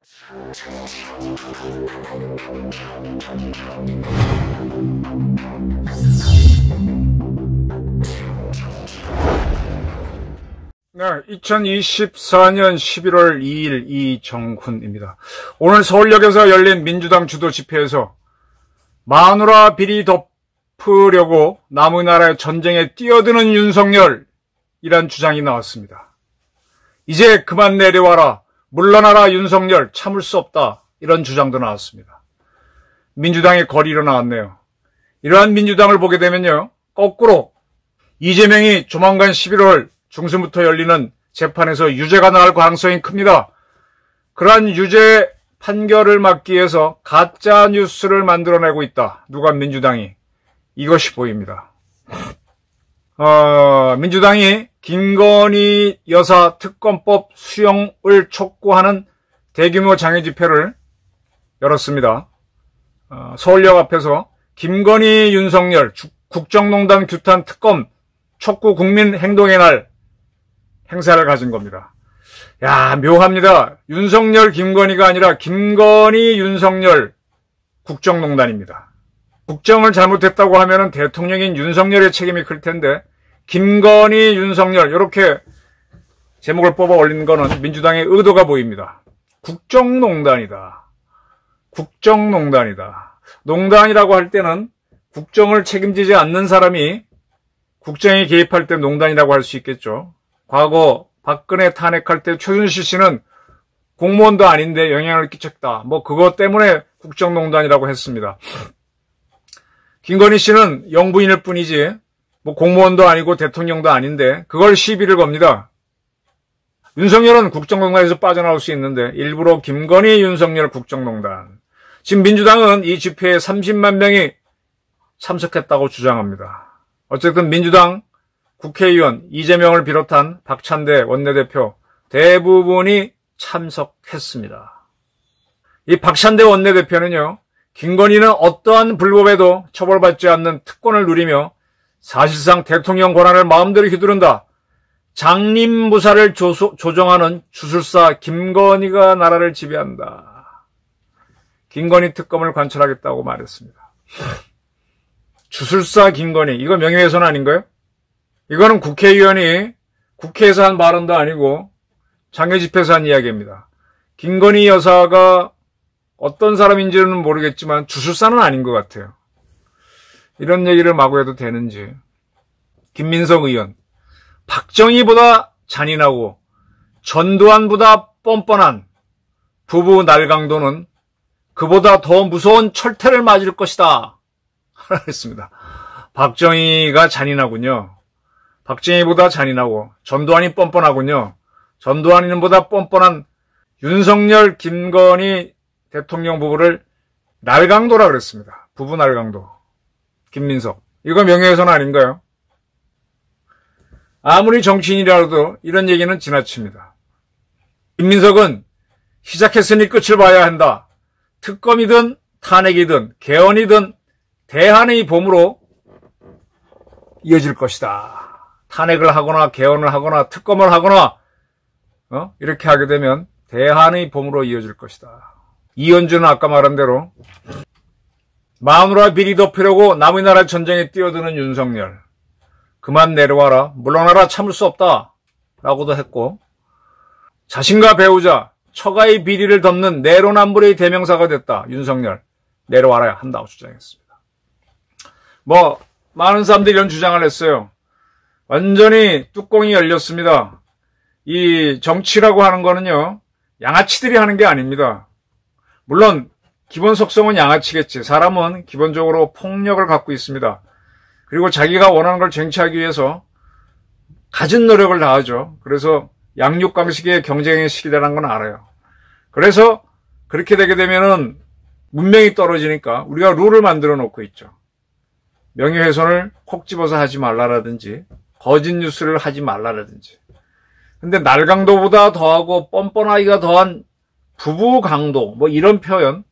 네, 2024년 11월 2일 이정훈입니다. 오늘 서울역에서 열린 민주당 주도 집회에서 마누라 비리 덮으려고 남의 나라의 전쟁에 뛰어드는 윤석열이란 주장이 나왔습니다. 이제 그만 내려와라, 물러나라 윤석열, 참을 수 없다, 이런 주장도 나왔습니다. 민주당의 거리로 나왔네요. 이러한 민주당을 보게 되면요, 거꾸로 이재명이 조만간 11월 중순부터 열리는 재판에서 유죄가 나올 가능성이 큽니다. 그러한 유죄 판결을 막기 위해서 가짜 뉴스를 만들어내고 있다. 누가? 민주당이. 이것이 보입니다. 민주당이 김건희 여사 특검법 수용을 촉구하는 대규모 장애 집회를 열었습니다. 서울역 앞에서 김건희 윤석열 국정농단 규탄 특검 촉구 국민 행동의 날 행사를 가진 겁니다. 야, 묘합니다. 윤석열 김건희가 아니라 김건희 윤석열 국정농단입니다. 국정을 잘못했다고 하면은 대통령인 윤석열의 책임이 클 텐데, 김건희 윤석열 이렇게 제목을 뽑아 올린 거는 민주당의 의도가 보입니다. 국정농단이다. 국정농단이다. 농단이라고 할 때는 국정을 책임지지 않는 사람이 국정에 개입할 때 농단이라고 할 수 있겠죠. 과거 박근혜 탄핵할 때 최순실 씨는 공무원도 아닌데 영향을 끼쳤다. 그것 때문에 국정농단이라고 했습니다. 김건희 씨는 영부인일 뿐이지 공무원도 아니고 대통령도 아닌데 그걸 시비를 겁니다. 윤석열은 국정농단에서 빠져나올 수 있는데 일부러 김건희 윤석열 국정농단. 지금 민주당은 이 집회에 30만 명이 참석했다고 주장합니다. 어쨌든 민주당 국회의원 이재명을 비롯한 박찬대 원내대표 대부분이 참석했습니다. 이 박찬대 원내대표는요, 김건희는 어떠한 불법에도 처벌받지 않는 특권을 누리며 사실상 대통령 권한을 마음대로 휘두른다. 장림무사를 조종하는 주술사 김건희가 나라를 지배한다. 김건희 특검을 관철하겠다고 말했습니다. 주술사 김건희, 이거 명예훼손 아닌가요? 이거는 국회의원이 국회에서 한 발언도 아니고 장애 집회에서 한 이야기입니다. 김건희 여사가 어떤 사람인지는 모르겠지만 주술사는 아닌 것 같아요. 이런 얘기를 마구 해도 되는지. 김민석 의원, 박정희보다 잔인하고 전두환보다 뻔뻔한 부부 날강도는 그보다 더 무서운 철퇴를 맞을 것이다. 하라 했습니다. 박정희가 잔인하군요. 박정희보다 잔인하고 전두환이 뻔뻔하군요. 전두환보다 뻔뻔한 윤석열, 김건희 대통령 부부를 날강도라 그랬습니다. 부부 날강도. 김민석. 이거 명예훼손 아닌가요? 아무리 정치인이라도 이런 얘기는 지나칩니다. 김민석은 시작했으니 끝을 봐야 한다. 특검이든 탄핵이든 개헌이든 대한의 봄으로 이어질 것이다. 탄핵을 하거나 개헌을 하거나 특검을 하거나 이렇게 하게 되면 대한의 봄으로 이어질 것이다. 이현주는 아까 말한 대로 마누라 비리 덮으려고 남의 나라 전쟁에 뛰어드는 윤석열, 그만 내려와라, 물러나라, 참을 수 없다 라고도 했고, 자신과 배우자 처가의 비리를 덮는 내로남불의 대명사가 됐다. 윤석열, 내려와라 한다고 주장했습니다. 많은 사람들이 이런 주장을 했어요. 완전히 뚜껑이 열렸습니다. 이 정치라고 하는 거는요, 양아치들이 하는 게 아닙니다. 물론 기본 속성은 양아치겠지. 사람은 기본적으로 폭력을 갖고 있습니다. 그리고 자기가 원하는 걸 쟁취하기 위해서 가진 노력을 다하죠. 그래서 양육강식의 경쟁의 시기라는 건 알아요. 그래서 그렇게 되게 되면은 문명이 떨어지니까 우리가 룰을 만들어 놓고 있죠. 명예훼손을 콕 집어서 하지 말라라든지 거짓 뉴스를 하지 말라라든지. 근데 날강도보다 더하고 뻔뻔하기가 더한 부부 강도, 이런 표현,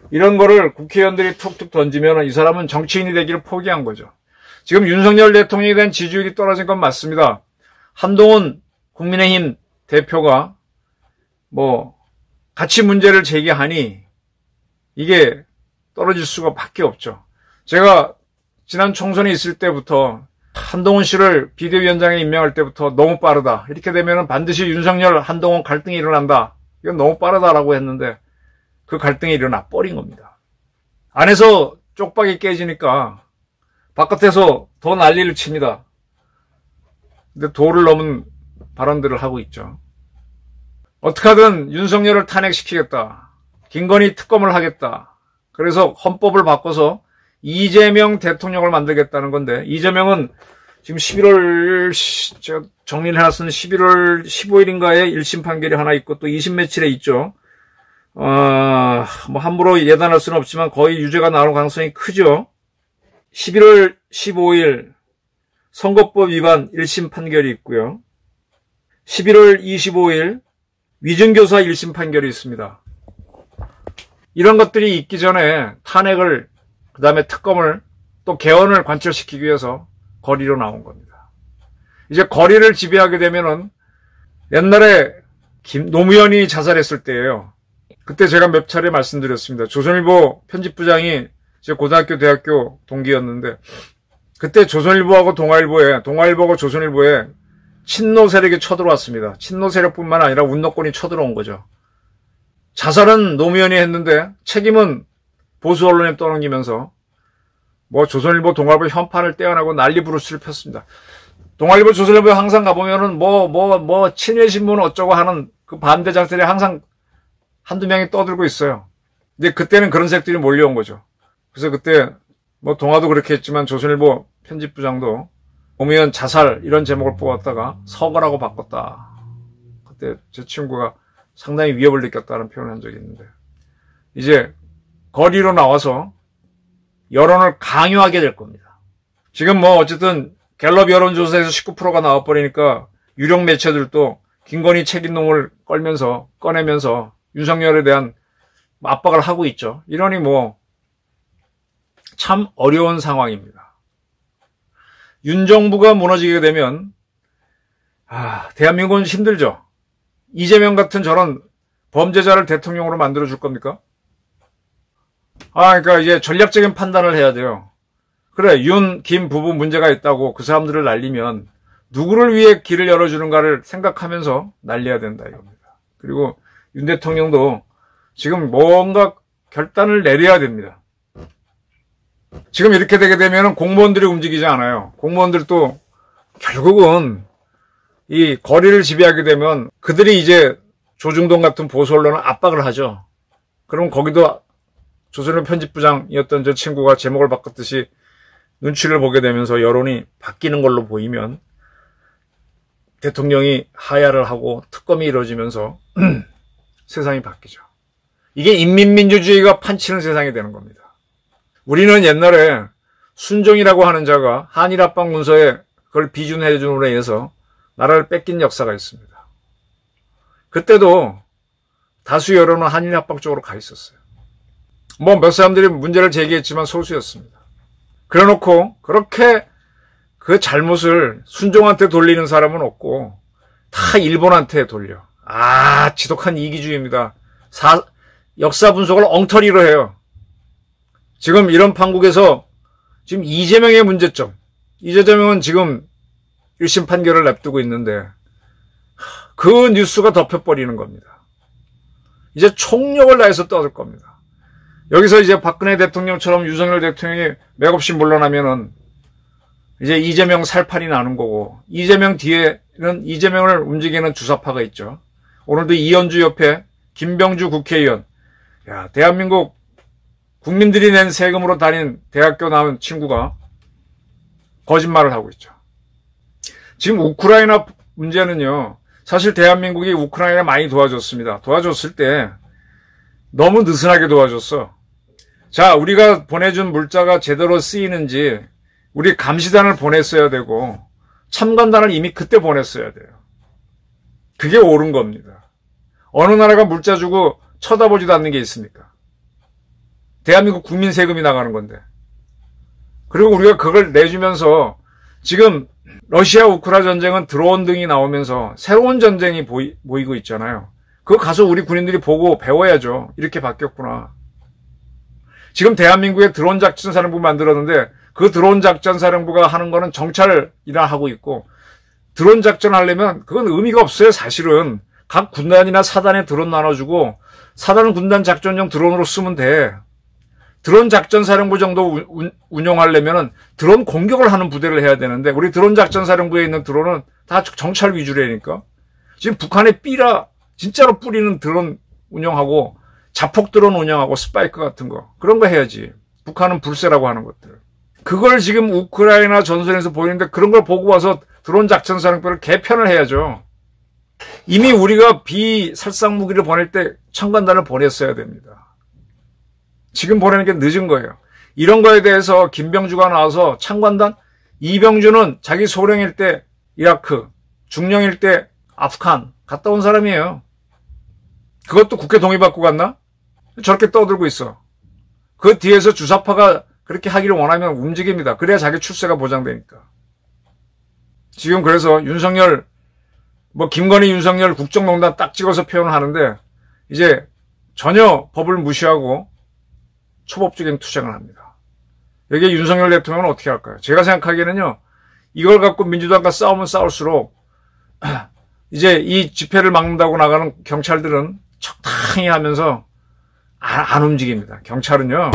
이런 거를 국회의원들이 툭툭 던지면 이 사람은 정치인이 되기를 포기한 거죠. 지금 윤석열 대통령에 대한 지지율이 떨어진 건 맞습니다. 한동훈 국민의힘 대표가 같이 문제를 제기하니 이게 떨어질 수가 밖에 없죠. 제가 지난 총선에 있을 때부터 한동훈 씨를 비대위원장에 임명할 때부터 너무 빠르다. 이렇게 되면 반드시 윤석열, 한동훈 갈등이 일어난다. 이건 너무 빠르다라고 했는데 그 갈등이 일어나 버린 겁니다. 안에서 쪽박이 깨지니까 바깥에서 더 난리를 칩니다. 근데 도를 넘은 발언들을 하고 있죠. 어떻게 하든 윤석열을 탄핵시키겠다. 김건희 특검을 하겠다. 그래서 헌법을 바꿔서 이재명 대통령을 만들겠다는 건데, 이재명은 지금 11월, 제가 정리를 해놨으면 11월 15일인가에 1심 판결이 하나 있고 또 20 며칠에 있죠. 뭐 함부로 예단할 수는 없지만 거의 유죄가 나올 가능성이 크죠. 11월 15일 선거법 위반 1심 판결이 있고요. 11월 25일 위증교사 1심 판결이 있습니다. 이런 것들이 있기 전에 탄핵을, 그 다음에 특검을, 또 개헌을 관철시키기 위해서 거리로 나온 겁니다. 이제 거리를 지배하게 되면은 옛날에 노무현이 자살했을 때예요. 그때 제가 몇 차례 말씀드렸습니다. 조선일보 편집부장이 제 고등학교, 대학교 동기였는데, 그때 조선일보하고 동아일보하고 조선일보에 친노 세력이 쳐들어왔습니다. 친노 세력뿐만 아니라 운동권이 쳐들어온 거죠. 자살은 노무현이 했는데 책임은 보수 언론에 떠넘기면서 뭐 조선일보, 동아일보 현판을 떼어내고 난리 부르스를 폈습니다. 동아일보, 조선일보에 항상 가보면은 친일신문 어쩌고 하는 그 반대장들이 항상 한두 명이 떠들고 있어요. 근데 그때는 그런 색들이 몰려온 거죠. 그래서 그때 뭐 동아도 그렇게 했지만 조선일보 편집부장도 노무현 자살 이런 제목을 뽑았다가 서거라고 바꿨다. 그때 제 친구가 상당히 위협을 느꼈다는 표현을 한 적이 있는데, 이제 거리로 나와서 여론을 강요하게 될 겁니다. 지금 뭐 어쨌든 갤럽 여론조사에서 19%가 나와버리니까 유력 매체들도 김건희 책임론을 꺼내면서 윤석열에 대한 압박을 하고 있죠. 이러니 뭐 참 어려운 상황입니다. 윤 정부가 무너지게 되면 대한민국은 힘들죠. 이재명 같은 저런 범죄자를 대통령으로 만들어줄 겁니까? 그러니까 이제 전략적인 판단을 해야 돼요. 그래, 윤, 김 부부 문제가 있다고 그 사람들을 날리면 누구를 위해 길을 열어주는가를 생각하면서 날려야 된다 이겁니다. 그리고 윤 대통령도 지금 뭔가 결단을 내려야 됩니다. 지금 이렇게 되게 되면 공무원들이 움직이지 않아요. 공무원들도 결국은 이 거리를 지배하게 되면 그들이 이제 조중동 같은 보수 언론을 압박을 하죠. 그럼 거기도 조선일보 편집부장이었던 저 친구가 제목을 바꿨듯이 눈치를 보게 되면서 여론이 바뀌는 걸로 보이면 대통령이 하야를 하고 특검이 이루어지면서 세상이 바뀌죠. 이게 인민민주주의가 판치는 세상이 되는 겁니다. 우리는 옛날에 순종이라고 하는 자가 한일합방 문서에 그걸 비준해 줌으로 인해서 나라를 뺏긴 역사가 있습니다. 그때도 다수 여론은 한일합방 쪽으로 가 있었어요. 뭐 몇 사람들이 문제를 제기했지만 소수였습니다. 그래놓고 그렇게 그 잘못을 순종한테 돌리는 사람은 없고 다 일본한테 돌려. 지독한 이기주의입니다. 역사 분석을 엉터리로 해요. 지금 이런 판국에서 지금 이재명의 문제점. 이재명은 지금 1심 판결을 냅두고 있는데 그 뉴스가 덮여버리는 겁니다. 이제 총력을 다해서 떠들 겁니다. 여기서 이제 박근혜 대통령처럼 윤석열 대통령이 맥없이 물러나면은 이제 이재명 살판이 나는 거고, 이재명 뒤에는 이재명을 움직이는 주사파가 있죠. 오늘도 이현주 옆에 김병주 국회의원, 대한민국 국민들이 낸 세금으로 다닌 대학교 나온 친구가 거짓말을 하고 있죠. 지금 우크라이나 문제는요, 사실 대한민국이 우크라이나 많이 도와줬습니다. 도와줬을 때 너무 느슨하게 도와줬어. 자, 우리가 보내준 물자가 제대로 쓰이는지 우리 감시단을 보냈어야 되고 참관단을 이미 그때 보냈어야 돼요. 그게 옳은 겁니다. 어느 나라가 물자 주고 쳐다보지도 않는 게 있습니까? 대한민국 국민 세금이 나가는 건데. 그리고 우리가 그걸 내주면서 지금 러시아 우크라 전쟁은 드론 등이 나오면서 새로운 전쟁이 보이고 있잖아요. 그거 가서 우리 군인들이 보고 배워야죠. 이렇게 바뀌었구나. 지금 대한민국에 드론 작전 사령부 만들었는데 그 드론 작전 사령부가 하는 거는 정찰이나 하고 있고, 드론 작전 하려면 그건 의미가 없어요. 사실은 각 군단이나 사단에 드론 나눠주고 사단 군단 작전용 드론으로 쓰면 돼. 드론 작전 사령부 정도 운용하려면은 드론 공격을 하는 부대를 해야 되는데, 우리 드론 작전 사령부에 있는 드론은 다 정찰 위주라니까. 지금 북한의 삐라 진짜로 뿌리는 드론 운영하고 자폭 드론 운영하고 스파이크 같은 거, 그런 거 해야지. 북한은 불세라고 하는 것들. 그걸 지금 우크라이나 전선에서 보이는데 그런 걸 보고 와서 드론 작전 사령부를 개편을 해야죠. 이미 우리가 비살상 무기를 보낼 때 청관단을 보냈어야 됩니다. 지금 보내는 게 늦은 거예요. 이런 거에 대해서 김병주가 나와서 창관단, 이병주는 자기 소령일 때 이라크, 중령일 때 아프간 갔다 온 사람이에요. 그것도 국회 동의받고 갔나? 저렇게 떠들고 있어. 그 뒤에서 주사파가 그렇게 하기를 원하면 움직입니다. 그래야 자기 출세가 보장되니까. 지금 그래서 윤석열, 김건희 윤석열 국정농단 딱 찍어서 표현을 하는데, 이제 전혀 법을 무시하고 초법적인 투쟁을 합니다. 여기에 윤석열 대통령은 어떻게 할까요? 제가 생각하기에는요, 이걸 갖고 민주당과 싸우면 싸울수록 이제 이 집회를 막는다고 나가는 경찰들은 적당히 하면서 안 움직입니다. 경찰은요,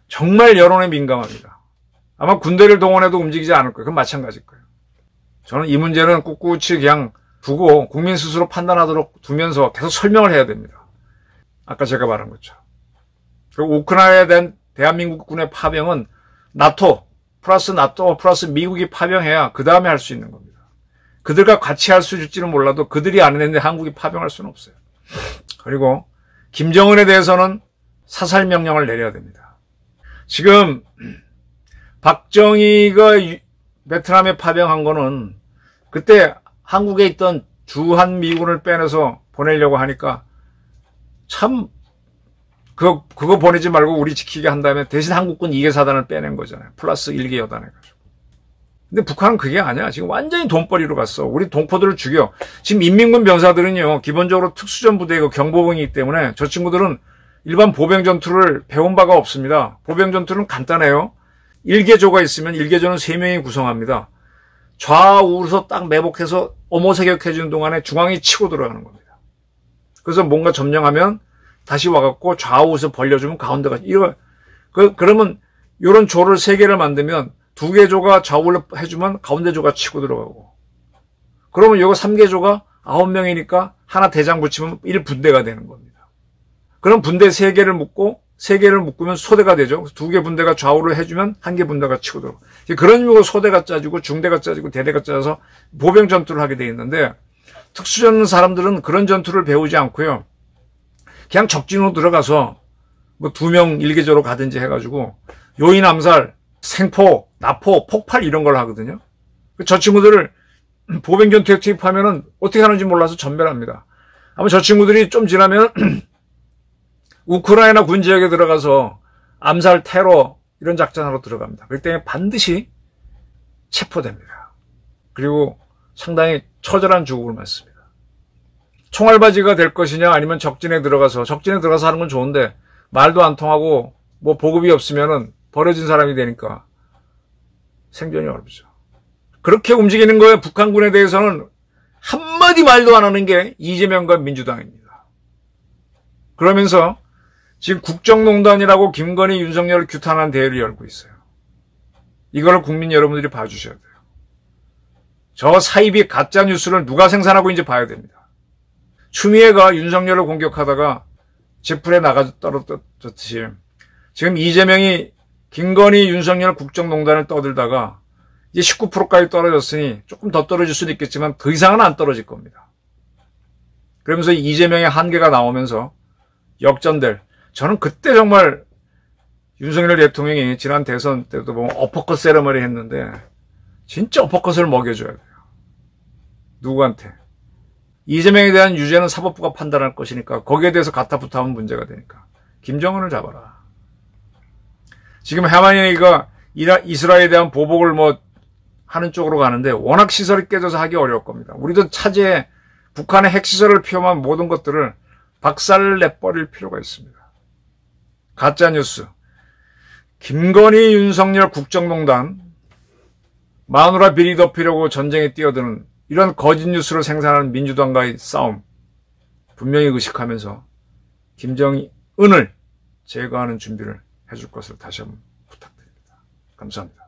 정말 여론에 민감합니다. 아마 군대를 동원해도 움직이지 않을 거예요. 그건 마찬가지일 거예요. 저는 이 문제는 꿋꿋이 그냥 두고 국민 스스로 판단하도록 두면서 계속 설명을 해야 됩니다. 아까 제가 말한 것처럼. 그리고 우크라이나에 대한 대한민국군의 파병은 나토 플러스 미국이 파병해야 그 다음에 할 수 있는 겁니다. 그들과 같이 할 수 있을지는 몰라도 그들이 안 했는데 한국이 파병할 수는 없어요. 그리고 김정은에 대해서는 사살 명령을 내려야 됩니다. 지금 박정희가 베트남에 파병한 거는 그때 한국에 있던 주한미군을 빼내서 보내려고 하니까 참 그거 보내지 말고 우리 지키게 한 다음에 대신 한국군 2개 사단을 빼낸 거잖아요. 플러스 1개 여단 해가지고. 근데 북한은 그게 아니야. 지금 완전히 돈벌이로 갔어. 우리 동포들을 죽여. 지금 인민군 병사들은요, 기본적으로 특수전 부대이고 경보병이기 때문에 저 친구들은 일반 보병 전투를 배운 바가 없습니다. 보병 전투는 간단해요. 1개조가 있으면 1개조는 3명이 구성합니다. 좌우로 딱 매복해서 어모사격해주는 동안에 중앙이 치고 들어가는 겁니다. 그래서 뭔가 점령하면 다시 와갖고 좌우에서 벌려주면 가운데가, 그러면 요런 조를 3개를 만들면 2개 조가 좌우를 해주면 가운데 조가 치고 들어가고, 그러면 요거 3개 조가 9명이니까 하나 대장 붙이면 1분대가 되는 겁니다. 그럼 분대 3개를 묶으면 소대가 되죠. 2개 분대가 좌우를 해주면 1개 분대가 치고 들어가고. 그런 의미로 소대가 짜지고 중대가 짜지고 대대가 짜서 보병 전투를 하게 돼 있는데, 특수전 사람들은 그런 전투를 배우지 않고요, 그냥 적진으로 들어가서 2명 1개조로 가든지 해가지고 요인 암살, 생포, 나포, 폭발 이런 걸 하거든요. 저 친구들을 보병 전투에 투입하면은 어떻게 하는지 몰라서 전멸합니다. 아마 저 친구들이 좀 지나면 우크라이나 군 지역에 들어가서 암살, 테러 이런 작전하러 들어갑니다. 그렇기 때문에 반드시 체포됩니다. 그리고 상당히 처절한 죽음을 맞습니다. 총알바지가 될 것이냐, 아니면 적진에 들어가서 하는 건 좋은데 말도 안 통하고 보급이 없으면은 버려진 사람이 되니까 생존이 어렵죠. 그렇게 움직이는 거에 북한군에 대해서는 한마디 말도 안 하는 게 이재명과 민주당입니다. 그러면서 지금 국정농단이라고 김건희, 윤석열을 규탄한 대회를 열고 있어요. 이걸 국민 여러분들이 봐주셔야 돼요. 저 사이비 가짜뉴스를 누가 생산하고 있는지 봐야 됩니다. 추미애가 윤석열을 공격하다가 제풀에 나가 떨어졌듯이 지금 이재명이 김건희, 윤석열 국정농단을 떠들다가 이제 19%까지 떨어졌으니 조금 더 떨어질 수도 있겠지만 더 이상은 안 떨어질 겁니다. 그러면서 이재명의 한계가 나오면서 역전될, 저는 그때 정말 윤석열 대통령이 지난 대선 때도 보면 어퍼컷 세레머니 했는데 진짜 어퍼컷을 먹여줘야 돼요. 누구한테? 이재명에 대한 유죄는 사법부가 판단할 것이니까 거기에 대해서 가타부타 하면 문제가 되니까 김정은을 잡아라. 지금 하마니가 이스라엘에 대한 보복을 하는 쪽으로 가는데 워낙 시설이 깨져서 하기 어려울 겁니다. 우리도 차제에 북한의 핵시설을 피험한 모든 것들을 박살내버릴 필요가 있습니다. 가짜뉴스, 김건희, 윤석열 국정농단, 마누라 비리 덮이려고 전쟁에 뛰어드는 이런 거짓 뉴스를 생산하는 민주당과의 싸움 분명히 의식하면서 김정은을 제거하는 준비를 해줄 것을 다시 한번 부탁드립니다. 감사합니다.